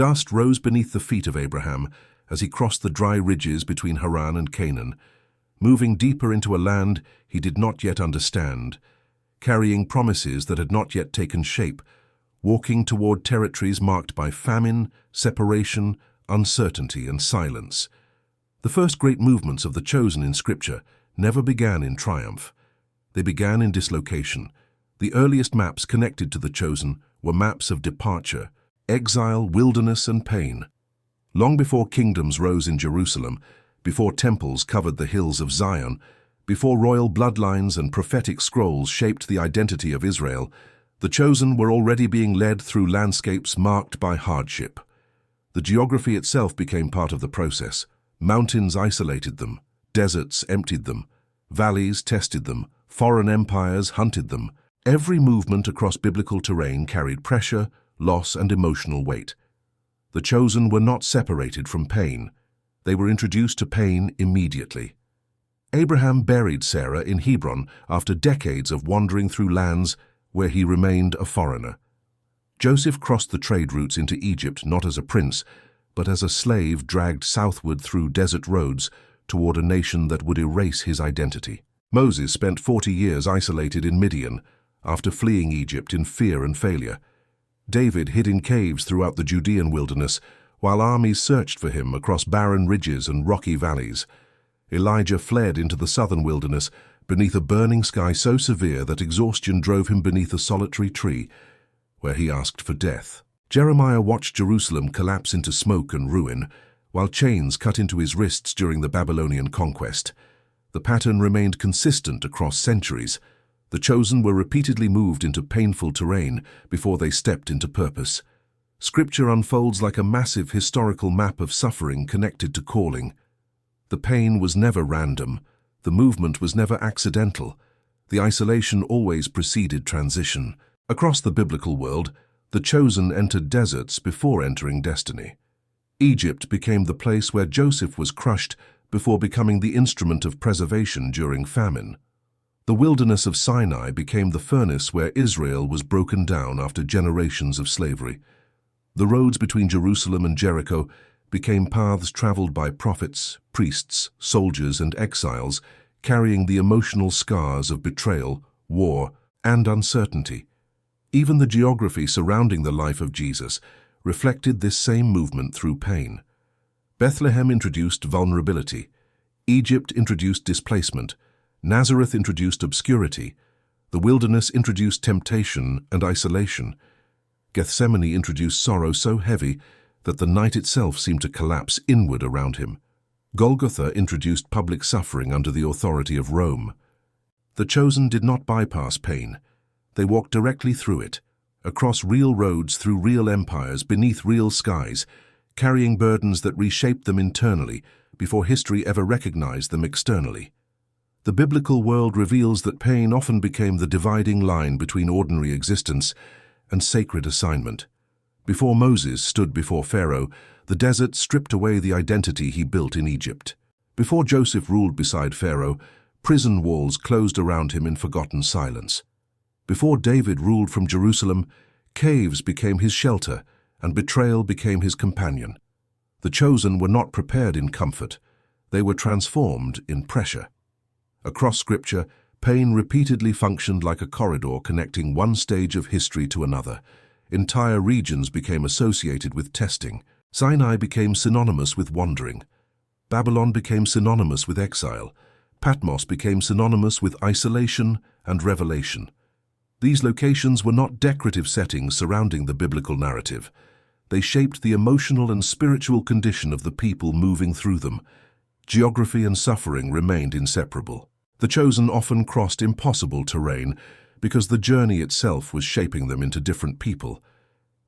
Dust rose beneath the feet of Abraham as he crossed the dry ridges between Haran and Canaan, moving deeper into a land he did not yet understand, carrying promises that had not yet taken shape, walking toward territories marked by famine, separation, uncertainty, and silence. The first great movements of the chosen in Scripture never began in triumph. They began in dislocation. The earliest maps connected to the chosen were maps of departure, exile, wilderness, and pain. Long before kingdoms rose in Jerusalem, before temples covered the hills of Zion, before royal bloodlines and prophetic scrolls shaped the identity of Israel, the chosen were already being led through landscapes marked by hardship. The geography itself became part of the process. Mountains isolated them, deserts emptied them, valleys tested them, foreign empires hunted them. Every movement across biblical terrain carried pressure, loss, and emotional weight. The chosen were not separated from pain. They were introduced to pain immediately. Abraham buried Sarah in Hebron after decades of wandering through lands where he remained a foreigner. Joseph crossed the trade routes into Egypt not as a prince, but as a slave dragged southward through desert roads toward a nation that would erase his identity. Moses spent 40 years isolated in Midian after fleeing Egypt in fear and failure. David hid in caves throughout the Judean wilderness while armies searched for him across barren ridges and rocky valleys. Elijah fled into the southern wilderness beneath a burning sky so severe that exhaustion drove him beneath a solitary tree, where he asked for death. Jeremiah watched Jerusalem collapse into smoke and ruin, while chains cut into his wrists during the Babylonian conquest. The pattern remained consistent across centuries. The chosen were repeatedly moved into painful terrain before they stepped into purpose. Scripture unfolds like a massive historical map of suffering connected to calling. The pain was never random. The movement was never accidental. The isolation always preceded transition. Across the biblical world, the chosen entered deserts before entering destiny. Egypt became the place where Joseph was crushed before becoming the instrument of preservation during famine. The wilderness of Sinai became the furnace where Israel was broken down after generations of slavery. The roads between Jerusalem and Jericho became paths traveled by prophets, priests, soldiers, and exiles, carrying the emotional scars of betrayal, war, and uncertainty. Even the geography surrounding the life of Jesus reflected this same movement through pain. Bethlehem introduced vulnerability. Egypt introduced displacement. Nazareth introduced obscurity. The wilderness introduced temptation and isolation. Gethsemane introduced sorrow so heavy that the night itself seemed to collapse inward around him. Golgotha introduced public suffering under the authority of Rome. The chosen did not bypass pain. They walked directly through it, across real roads, through real empires, beneath real skies, carrying burdens that reshaped them internally before history ever recognized them externally. The biblical world reveals that pain often became the dividing line between ordinary existence and sacred assignment. Before Moses stood before Pharaoh, the desert stripped away the identity he built in Egypt. Before Joseph ruled beside Pharaoh, prison walls closed around him in forgotten silence. Before David ruled from Jerusalem, caves became his shelter and betrayal became his companion. The chosen were not prepared in comfort. They were transformed in pressure. Across Scripture, pain repeatedly functioned like a corridor connecting one stage of history to another. Entire regions became associated with testing. Sinai became synonymous with wandering. Babylon became synonymous with exile. Patmos became synonymous with isolation and revelation. These locations were not decorative settings surrounding the biblical narrative. They shaped the emotional and spiritual condition of the people moving through them. Geography and suffering remained inseparable. The chosen often crossed impossible terrain because the journey itself was shaping them into different people.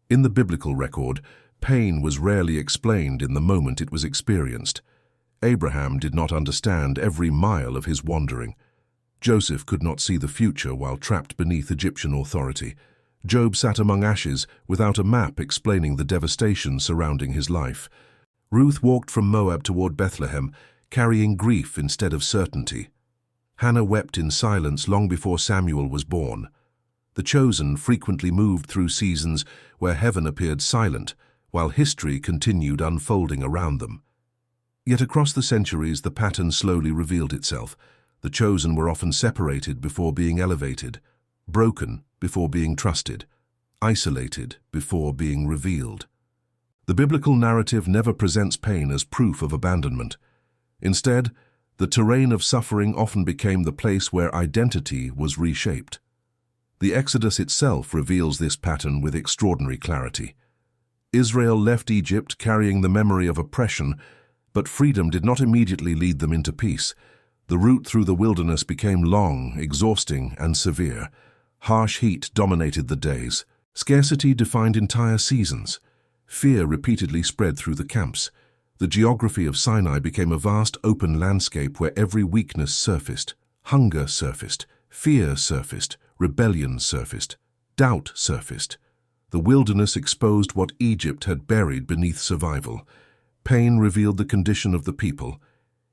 In the biblical record, pain was rarely explained in the moment it was experienced. Abraham did not understand every mile of his wandering. Joseph could not see the future while trapped beneath Egyptian authority. Job sat among ashes without a map explaining the devastation surrounding his life. Ruth walked from Moab toward Bethlehem, carrying grief instead of certainty. Hannah wept in silence long before Samuel was born. The chosen frequently moved through seasons where heaven appeared silent, while history continued unfolding around them. Yet across the centuries, the pattern slowly revealed itself. The chosen were often separated before being elevated, broken before being trusted, isolated before being revealed. The biblical narrative never presents pain as proof of abandonment. Instead, the terrain of suffering often became the place where identity was reshaped. The Exodus itself reveals this pattern with extraordinary clarity. Israel left Egypt carrying the memory of oppression, but freedom did not immediately lead them into peace. The route through the wilderness became long, exhausting, and severe. Harsh heat dominated the days. Scarcity defined entire seasons. Fear repeatedly spread through the camps. The geography of Sinai became a vast open landscape where every weakness surfaced. Hunger surfaced, fear surfaced, rebellion surfaced, doubt surfaced. The wilderness exposed what Egypt had buried beneath survival. Pain revealed the condition of the people,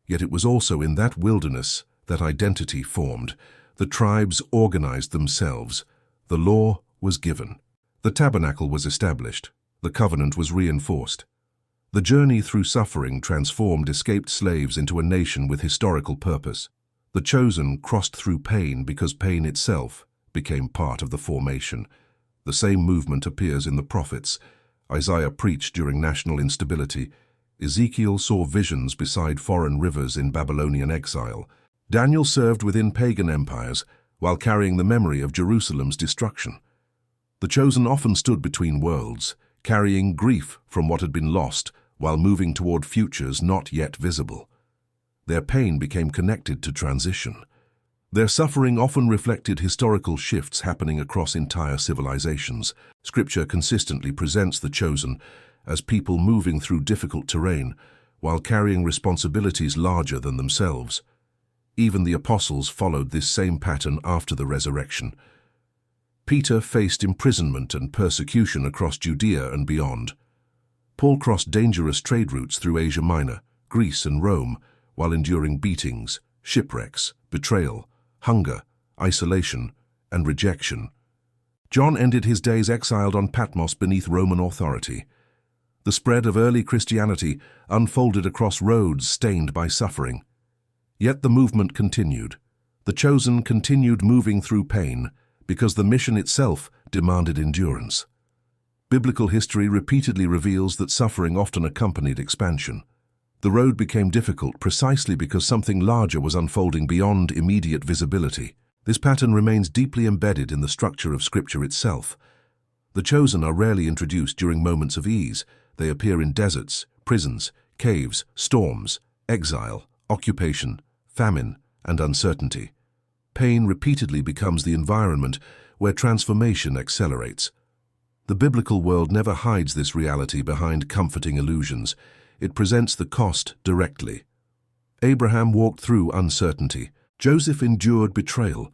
yet it was also in that wilderness that identity formed. The tribes organized themselves. The law was given. The tabernacle was established. The covenant was reinforced. The journey through suffering transformed escaped slaves into a nation with historical purpose. The chosen crossed through pain because pain itself became part of the formation. The same movement appears in the prophets. Isaiah preached during national instability. Ezekiel saw visions beside foreign rivers in Babylonian exile. Daniel served within pagan empires while carrying the memory of Jerusalem's destruction. The chosen often stood between worlds, carrying grief from what had been lost while moving toward futures not yet visible. Their pain became connected to transition. Their suffering often reflected historical shifts happening across entire civilizations. Scripture consistently presents the chosen as people moving through difficult terrain while carrying responsibilities larger than themselves. Even the apostles followed this same pattern after the resurrection. Peter faced imprisonment and persecution across Judea and beyond. Paul crossed dangerous trade routes through Asia Minor, Greece and Rome, while enduring beatings, shipwrecks, betrayal, hunger, isolation, and rejection. John ended his days exiled on Patmos beneath Roman authority. The spread of early Christianity unfolded across roads stained by suffering. Yet the movement continued. The chosen continued moving through pain because the mission itself demanded endurance. Biblical history repeatedly reveals that suffering often accompanied expansion. The road became difficult precisely because something larger was unfolding beyond immediate visibility. This pattern remains deeply embedded in the structure of Scripture itself. The chosen are rarely introduced during moments of ease. They appear in deserts, prisons, caves, storms, exile, occupation, famine, and uncertainty. Pain repeatedly becomes the environment where transformation accelerates. The biblical world never hides this reality behind comforting illusions. It presents the cost directly. Abraham walked through uncertainty. Joseph endured betrayal.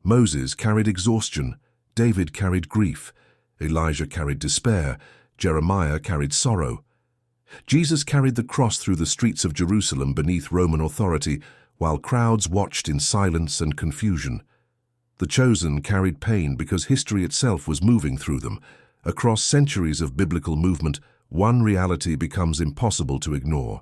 Moses carried exhaustion. David carried grief. Elijah carried despair. Jeremiah carried sorrow. Jesus carried the cross through the streets of Jerusalem beneath Roman authority, while crowds watched in silence and confusion. The chosen carried pain because history itself was moving through them. Across centuries of biblical movement, one reality becomes impossible to ignore.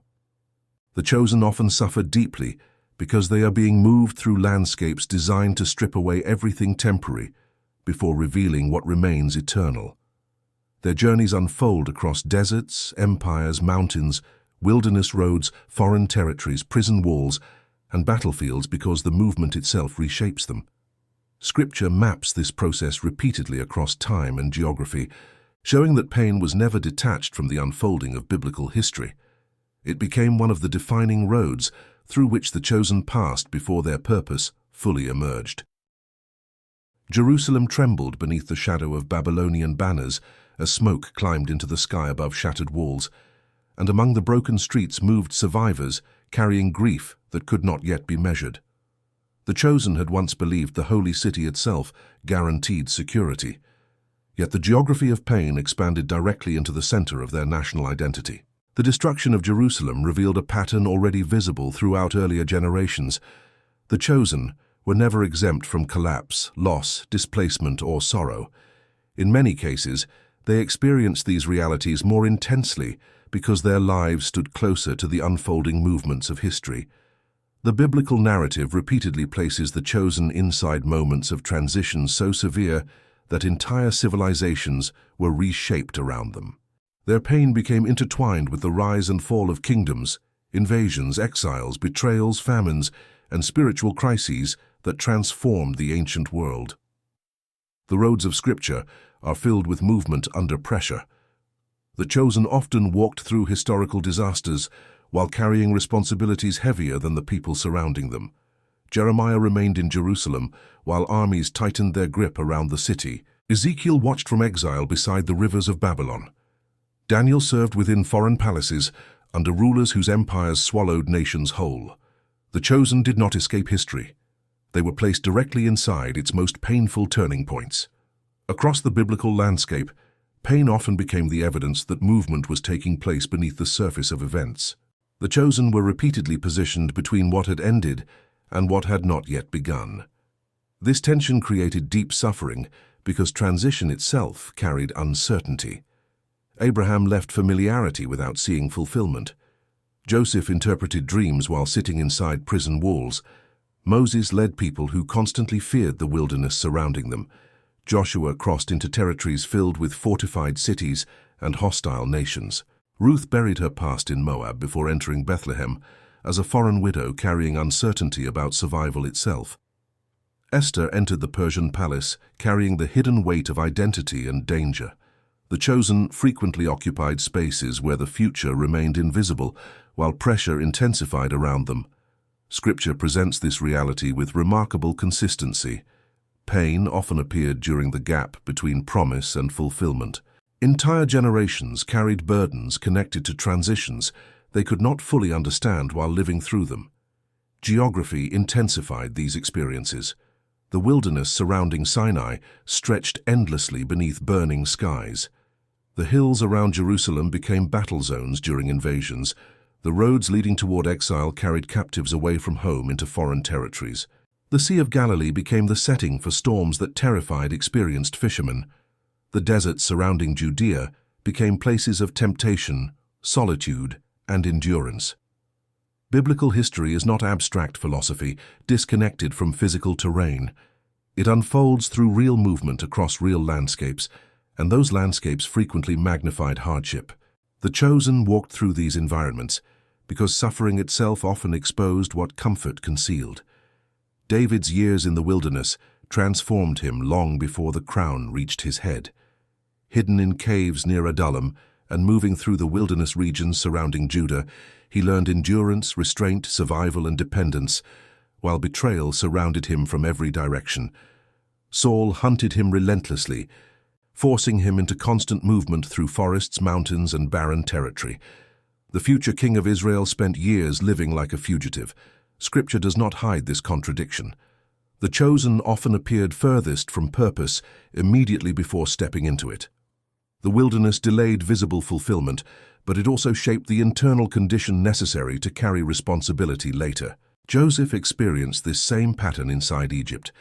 The chosen often suffer deeply because they are being moved through landscapes designed to strip away everything temporary before revealing what remains eternal. Their journeys unfold across deserts, empires, mountains, wilderness roads, foreign territories, prison walls, and battlefields because the movement itself reshapes them. Scripture maps this process repeatedly across time and geography, showing that pain was never detached from the unfolding of biblical history. It became one of the defining roads through which the chosen passed before their purpose fully emerged. Jerusalem trembled beneath the shadow of Babylonian banners as smoke climbed into the sky above shattered walls, and among the broken streets moved survivors carrying grief that could not yet be measured. The chosen had once believed the holy city itself guaranteed security, yet the geography of pain expanded directly into the center of their national identity. The destruction of Jerusalem revealed a pattern already visible throughout earlier generations. The chosen were never exempt from collapse, loss, displacement, or sorrow. In many cases, They experienced these realities more intensely because their lives stood closer to the unfolding movements of history. The biblical narrative repeatedly places the chosen inside moments of transition so severe that entire civilizations were reshaped around them. Their pain became intertwined with the rise and fall of kingdoms, invasions, exiles, betrayals, famines, and spiritual crises that transformed the ancient world. The roads of Scripture are filled with movement under pressure. The chosen often walked through historical disasters while carrying responsibilities heavier than the people surrounding them. Jeremiah remained in Jerusalem while armies tightened their grip around the city. Ezekiel watched from exile beside the rivers of Babylon. Daniel served within foreign palaces under rulers whose empires swallowed nations whole. The chosen did not escape history. They were placed directly inside its most painful turning points. Across the biblical landscape, pain often became the evidence that movement was taking place beneath the surface of events. The chosen were repeatedly positioned between what had ended and what had not yet begun. This tension created deep suffering because transition itself carried uncertainty. Abraham left familiarity without seeing fulfillment. Joseph interpreted dreams while sitting inside prison walls. Moses led people who constantly feared the wilderness surrounding them. Joshua crossed into territories filled with fortified cities and hostile nations. Ruth buried her past in Moab before entering Bethlehem as a foreign widow carrying uncertainty about survival itself. Esther entered the Persian palace carrying the hidden weight of identity and danger. The chosen frequently occupied spaces where the future remained invisible while pressure intensified around them. Scripture presents this reality with remarkable consistency. Pain often appeared during the gap between promise and fulfillment. Entire generations carried burdens connected to transitions they could not fully understand while living through them. Geography intensified these experiences. The wilderness surrounding Sinai stretched endlessly beneath burning skies. The hills around Jerusalem became battle zones during invasions. The roads leading toward exile carried captives away from home into foreign territories. The Sea of Galilee became the setting for storms that terrified experienced fishermen. The deserts surrounding Judea became places of temptation, solitude, and endurance. Biblical history is not abstract philosophy, disconnected from physical terrain. It unfolds through real movement across real landscapes, and those landscapes frequently magnified hardship. The chosen walked through these environments because suffering itself often exposed what comfort concealed. David's years in the wilderness transformed him long before the crown reached his head. Hidden in caves near Adullam and moving through the wilderness regions surrounding Judah, he learned endurance, restraint, survival, and dependence, while betrayal surrounded him from every direction. Saul hunted him relentlessly, forcing him into constant movement through forests, mountains, and barren territory. The future king of Israel spent years living like a fugitive. Scripture does not hide this contradiction. The chosen often appeared furthest from purpose immediately before stepping into it. The wilderness delayed visible fulfillment, but it also shaped the internal condition necessary to carry responsibility later. Joseph experienced this same pattern inside Egypt.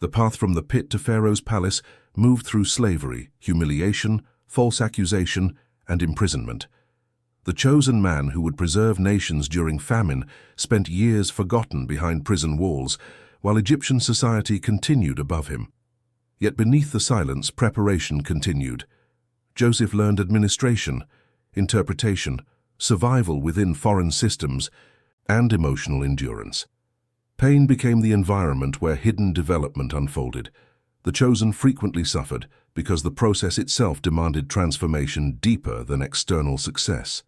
The path from the pit to Pharaoh's palace moved through slavery, humiliation, false accusation, and imprisonment. The chosen man who would preserve nations during famine spent years forgotten behind prison walls, while Egyptian society continued above him. Yet beneath the silence, preparation continued. Joseph learned administration, interpretation, survival within foreign systems, and emotional endurance. Pain became the environment where hidden development unfolded. The chosen frequently suffered because the process itself demanded transformation deeper than external success.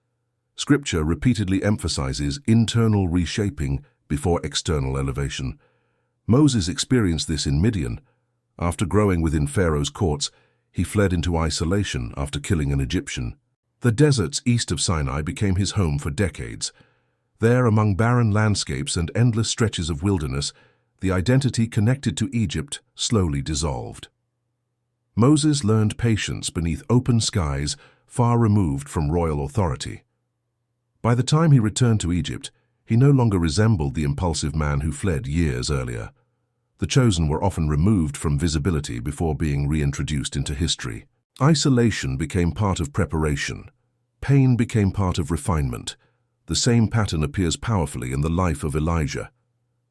Scripture repeatedly emphasizes internal reshaping before external elevation. Moses experienced this in Midian. After growing within Pharaoh's courts, he fled into isolation after killing an Egyptian. The deserts east of Sinai became his home for decades. There, among barren landscapes and endless stretches of wilderness, the identity connected to Egypt slowly dissolved. Moses learned patience beneath open skies, far removed from royal authority. By the time he returned to Egypt, he no longer resembled the impulsive man who fled years earlier. The chosen were often removed from visibility before being reintroduced into history. Isolation became part of preparation. Pain became part of refinement. The same pattern appears powerfully in the life of Elijah.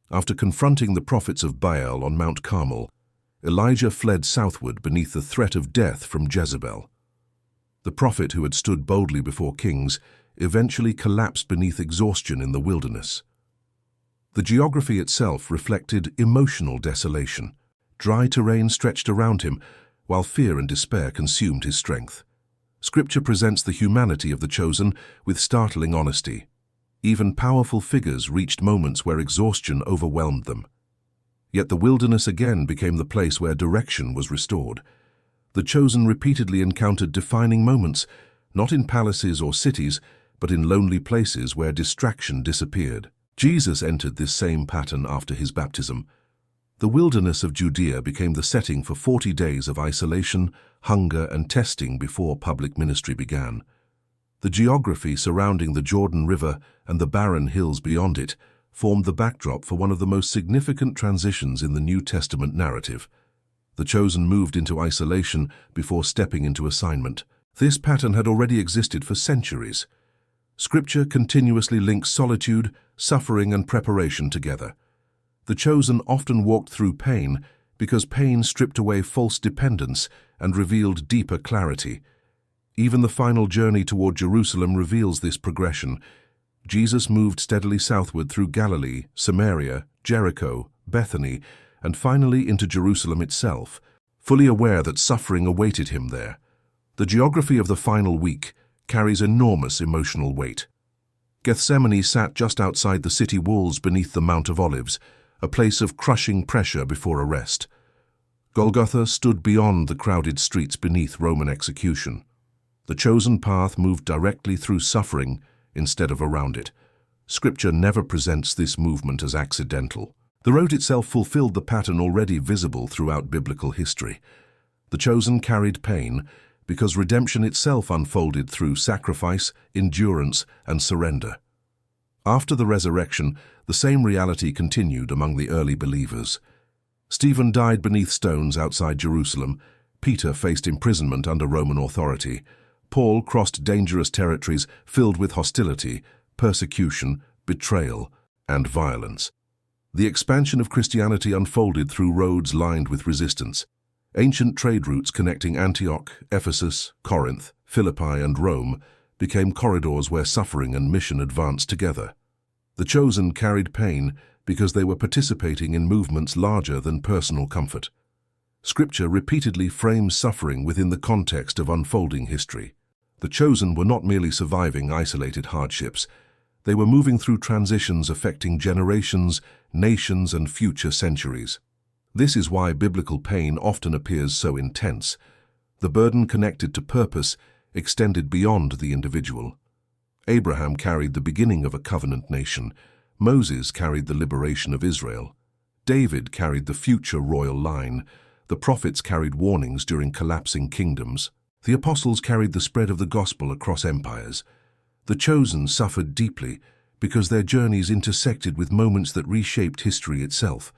After confronting the prophets of Baal on Mount Carmel, Elijah fled southward beneath the threat of death from Jezebel. The prophet who had stood boldly before kings eventually collapsed beneath exhaustion in the wilderness. The geography itself reflected emotional desolation. Dry terrain stretched around him, while fear and despair consumed his strength. Scripture presents the humanity of the chosen with startling honesty. Even powerful figures reached moments where exhaustion overwhelmed them. Yet the wilderness again became the place where direction was restored. The chosen repeatedly encountered defining moments, not in palaces or cities, but in lonely places where distraction disappeared. Jesus entered this same pattern after his baptism. The wilderness of Judea became the setting for 40 days of isolation, hunger, and testing before public ministry began. The geography surrounding the Jordan River and the barren hills beyond it formed the backdrop for one of the most significant transitions in the New Testament narrative. The chosen moved into isolation before stepping into assignment. This pattern had already existed for centuries. Scripture continuously links solitude, suffering, and preparation together. The chosen often walked through pain because pain stripped away false dependence and revealed deeper clarity. Even the final journey toward Jerusalem reveals this progression. Jesus moved steadily southward through Galilee, Samaria, Jericho, Bethany, and finally into Jerusalem itself, fully aware that suffering awaited him there. The geography of the final week carries enormous emotional weight. Gethsemane sat just outside the city walls beneath the Mount of Olives, a place of crushing pressure before arrest. Golgotha stood beyond the crowded streets beneath Roman execution. The chosen path moved directly through suffering instead of around it. Scripture never presents this movement as accidental. The road itself fulfilled the pattern already visible throughout biblical history. The chosen carried pain because redemption itself unfolded through sacrifice, endurance, and surrender. After the resurrection, the same reality continued among the early believers. Stephen died beneath stones outside Jerusalem. Peter faced imprisonment under Roman authority. Paul crossed dangerous territories filled with hostility, persecution, betrayal, and violence. The expansion of Christianity unfolded through roads lined with resistance. Ancient trade routes connecting Antioch, Ephesus, Corinth, Philippi, and Rome became corridors where suffering and mission advanced together. The chosen carried pain because they were participating in movements larger than personal comfort. Scripture repeatedly frames suffering within the context of unfolding history. The chosen were not merely surviving isolated hardships. They were moving through transitions affecting generations, nations, and future centuries. This is why biblical pain often appears so intense. The burden connected to purpose extended beyond the individual. Abraham carried the beginning of a covenant nation. Moses carried the liberation of Israel. David carried the future royal line. The prophets carried warnings during collapsing kingdoms. The apostles carried the spread of the gospel across empires. The chosen suffered deeply because their journeys intersected with moments that reshaped history itself.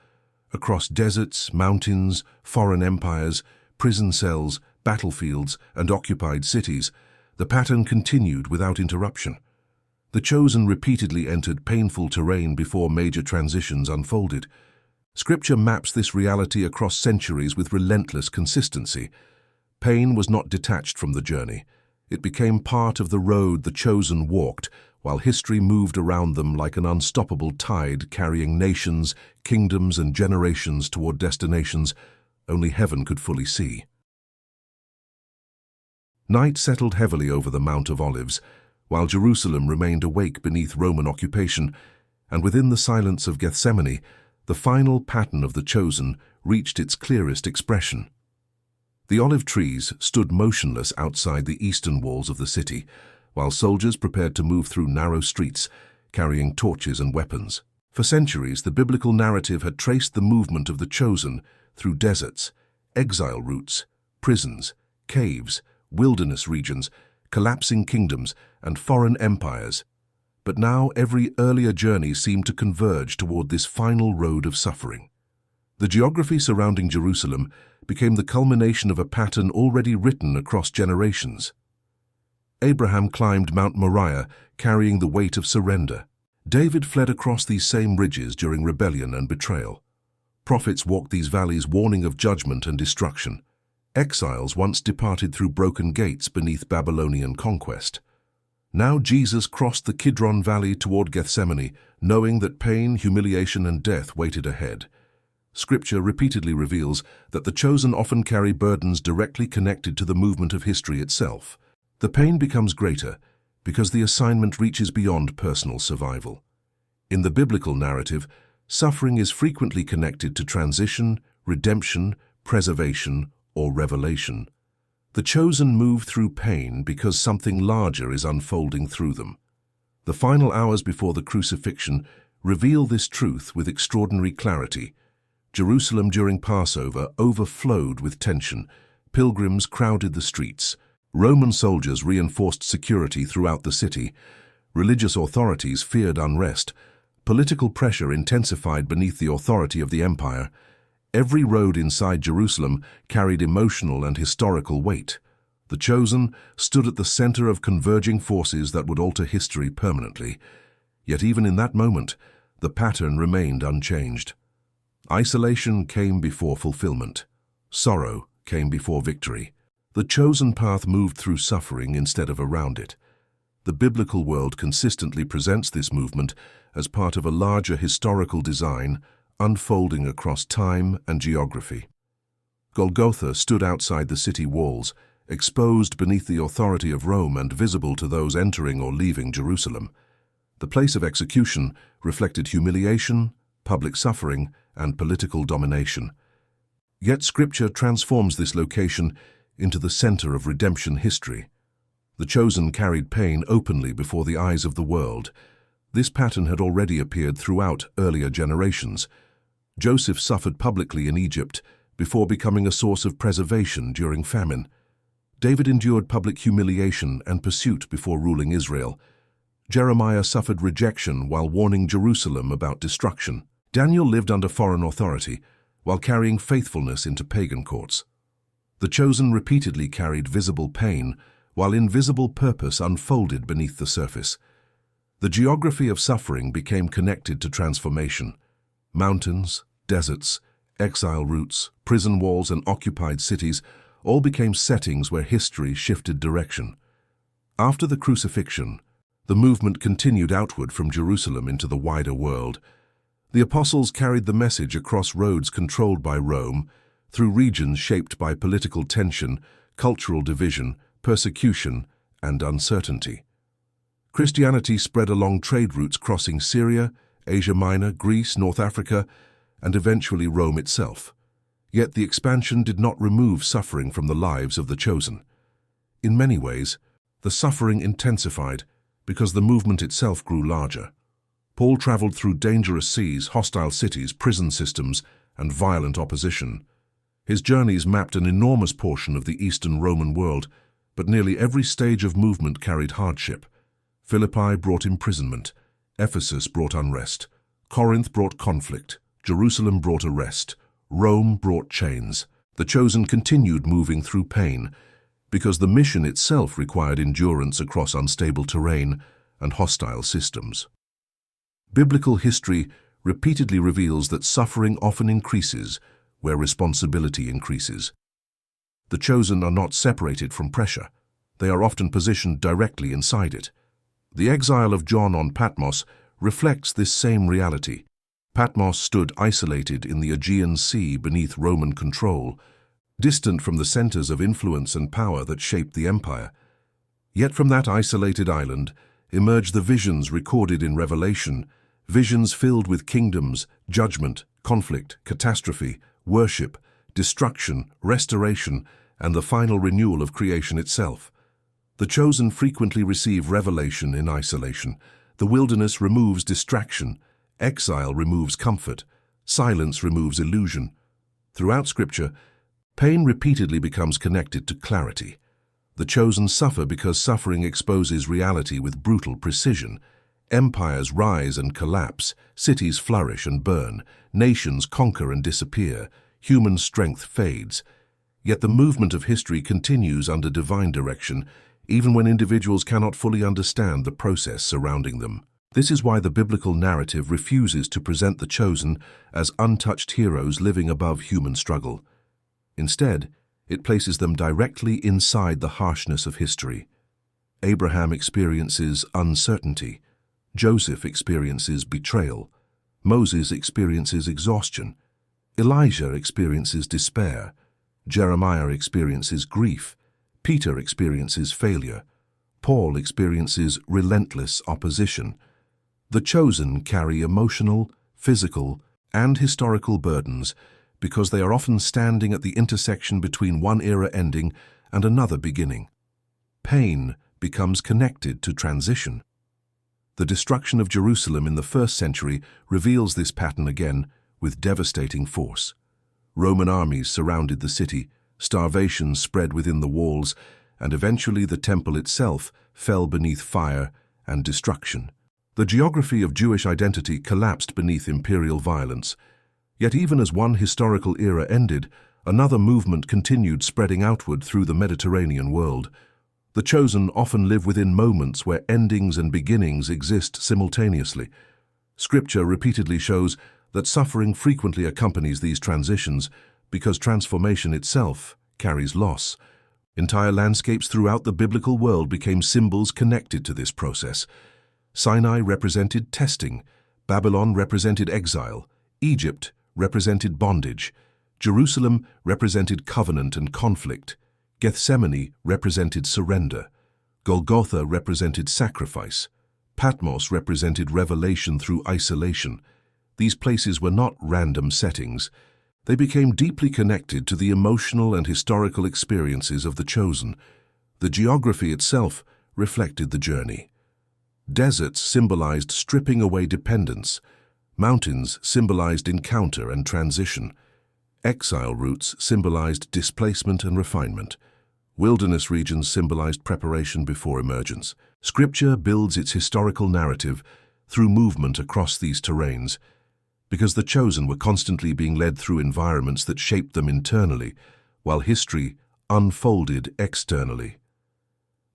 Across deserts, mountains, foreign empires, prison cells, battlefields, and occupied cities, the pattern continued without interruption. The chosen repeatedly entered painful terrain before major transitions unfolded. Scripture maps this reality across centuries with relentless consistency. Pain was not detached from the journey. It became part of the road the chosen walked, while history moved around them like an unstoppable tide carrying nations, kingdoms, and generations toward destinations only heaven could fully see. Night settled heavily over the Mount of Olives, while Jerusalem remained awake beneath Roman occupation, and within the silence of Gethsemane, the final pattern of the chosen reached its clearest expression. The olive trees stood motionless outside the eastern walls of the city, while soldiers prepared to move through narrow streets, carrying torches and weapons. For centuries, the biblical narrative had traced the movement of the chosen through deserts, exile routes, prisons, caves, wilderness regions, collapsing kingdoms, and foreign empires. But now every earlier journey seemed to converge toward this final road of suffering. The geography surrounding Jerusalem became the culmination of a pattern already written across generations. Abraham climbed Mount Moriah, carrying the weight of surrender. David fled across these same ridges during rebellion and betrayal. Prophets walked these valleys warning of judgment and destruction. Exiles once departed through broken gates beneath Babylonian conquest. Now Jesus crossed the Kidron Valley toward Gethsemane, knowing that pain, humiliation, and death waited ahead. Scripture repeatedly reveals that the chosen often carry burdens directly connected to the movement of history itself. The pain becomes greater because the assignment reaches beyond personal survival. In the biblical narrative, suffering is frequently connected to transition, redemption, preservation, or revelation. The chosen move through pain because something larger is unfolding through them. The final hours before the crucifixion reveal this truth with extraordinary clarity. Jerusalem during Passover overflowed with tension. Pilgrims crowded the streets. Roman soldiers reinforced security throughout the city. Religious authorities feared unrest. Political pressure intensified beneath the authority of the empire. Every road inside Jerusalem carried emotional and historical weight. The chosen stood at the center of converging forces that would alter history permanently. Yet even in that moment, the pattern remained unchanged. Isolation came before fulfillment. Sorrow came before victory. The chosen path moved through suffering instead of around it. The biblical world consistently presents this movement as part of a larger historical design unfolding across time and geography. Golgotha stood outside the city walls, exposed beneath the authority of Rome and visible to those entering or leaving Jerusalem. The place of execution reflected humiliation, public suffering, and political domination. Yet Scripture transforms this location into the center of redemption history. The chosen carried pain openly before the eyes of the world. This pattern had already appeared throughout earlier generations. Joseph suffered publicly in Egypt before becoming a source of preservation during famine. David endured public humiliation and pursuit before ruling Israel. Jeremiah suffered rejection while warning Jerusalem about destruction. Daniel lived under foreign authority while carrying faithfulness into pagan courts. The chosen repeatedly carried visible pain while invisible purpose unfolded beneath the surface. The geography of suffering became connected to transformation. Mountains, deserts, exile routes, prison walls, and occupied cities all became settings where history shifted direction. After the crucifixion, the movement continued outward from Jerusalem into the wider world. The apostles carried the message across roads controlled by Rome, through regions shaped by political tension, cultural division, persecution, and uncertainty. Christianity spread along trade routes crossing Syria, Asia Minor, Greece, North Africa, and eventually Rome itself. Yet the expansion did not remove suffering from the lives of the chosen. In many ways, the suffering intensified because the movement itself grew larger. Paul traveled through dangerous seas, hostile cities, prison systems, and violent opposition. His journeys mapped an enormous portion of the Eastern Roman world, but nearly every stage of movement carried hardship. Philippi brought imprisonment, Ephesus brought unrest, Corinth brought conflict, Jerusalem brought arrest, Rome brought chains. The chosen continued moving through pain, because the mission itself required endurance across unstable terrain and hostile systems. Biblical history repeatedly reveals that suffering often increases where responsibility increases. The chosen are not separated from pressure. They are often positioned directly inside it. The exile of John on Patmos reflects this same reality. Patmos stood isolated in the Aegean Sea beneath Roman control, distant from the centers of influence and power that shaped the empire. Yet from that isolated island emerged the visions recorded in Revelation, visions filled with kingdoms, judgment, conflict, catastrophe, worship, destruction, restoration, and the final renewal of creation itself. The chosen frequently receive revelation in isolation. The wilderness removes distraction. Exile removes comfort. Silence removes illusion. Throughout Scripture, pain repeatedly becomes connected to clarity. The chosen suffer because suffering exposes reality with brutal precision. Empires rise and collapse, cities flourish and burn, nations conquer and disappear, human strength fades. Yet the movement of history continues under divine direction, even when individuals cannot fully understand the process surrounding them. This is why the biblical narrative refuses to present the chosen as untouched heroes living above human struggle. Instead, it places them directly inside the harshness of history. Abraham experiences uncertainty. Joseph experiences betrayal. Moses experiences exhaustion. Elijah experiences despair. Jeremiah experiences grief. Peter experiences failure. Paul experiences relentless opposition. The chosen carry emotional, physical, and historical burdens because they are often standing at the intersection between one era ending and another beginning. Pain becomes connected to transition. The destruction of Jerusalem in the 1st century reveals this pattern again with devastating force. Roman armies surrounded the city, starvation spread within the walls, and eventually the temple itself fell beneath fire and destruction. The geography of Jewish identity collapsed beneath imperial violence. Yet even as one historical era ended, another movement continued spreading outward through the Mediterranean world. The chosen often live within moments where endings and beginnings exist simultaneously. Scripture repeatedly shows that suffering frequently accompanies these transitions because transformation itself carries loss. Entire landscapes throughout the biblical world became symbols connected to this process. Sinai represented testing, Babylon represented exile, Egypt represented bondage, Jerusalem represented covenant and conflict, Gethsemane represented surrender, Golgotha represented sacrifice, Patmos represented revelation through isolation. These places were not random settings. They became deeply connected to the emotional and historical experiences of the chosen. The geography itself reflected the journey. Deserts symbolized stripping away dependence. Mountains symbolized encounter and transition. Exile routes symbolized displacement and refinement. Wilderness regions symbolized preparation before emergence. Scripture builds its historical narrative through movement across these terrains, because the chosen were constantly being led through environments that shaped them internally, while history unfolded externally.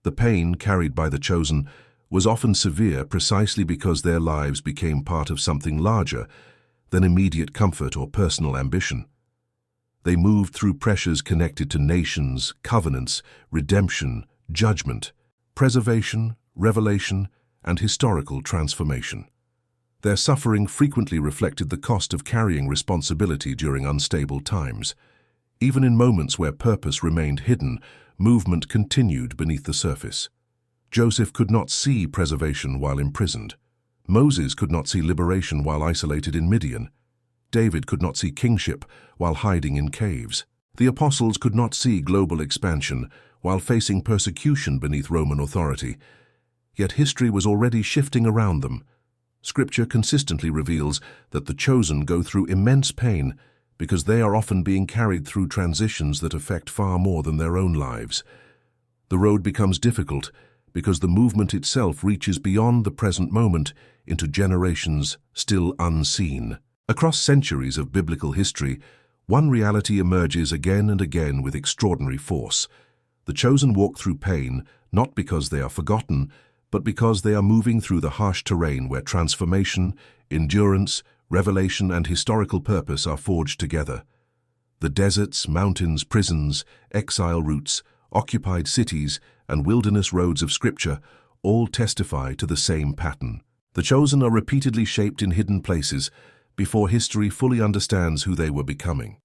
The pain carried by the chosen was often severe precisely because their lives became part of something larger than immediate comfort or personal ambition. They moved through pressures connected to nations, covenants, redemption, judgment, preservation, revelation, and historical transformation. Their suffering frequently reflected the cost of carrying responsibility during unstable times. Even in moments where purpose remained hidden, movement continued beneath the surface. Joseph could not see preservation while imprisoned. Moses could not see liberation while isolated in Midian. David could not see kingship while hiding in caves. The apostles could not see global expansion while facing persecution beneath Roman authority. Yet history was already shifting around them. Scripture consistently reveals that the chosen go through immense pain because they are often being carried through transitions that affect far more than their own lives. The road becomes difficult because the movement itself reaches beyond the present moment into generations still unseen. Across centuries of biblical history, one reality emerges again and again with extraordinary force. The chosen walk through pain not because they are forgotten, but because they are moving through the harsh terrain where transformation, endurance, revelation, and historical purpose are forged together. The deserts, mountains, prisons, exile routes, occupied cities, and wilderness roads of Scripture all testify to the same pattern. The chosen are repeatedly shaped in hidden places before history fully understands who they were becoming.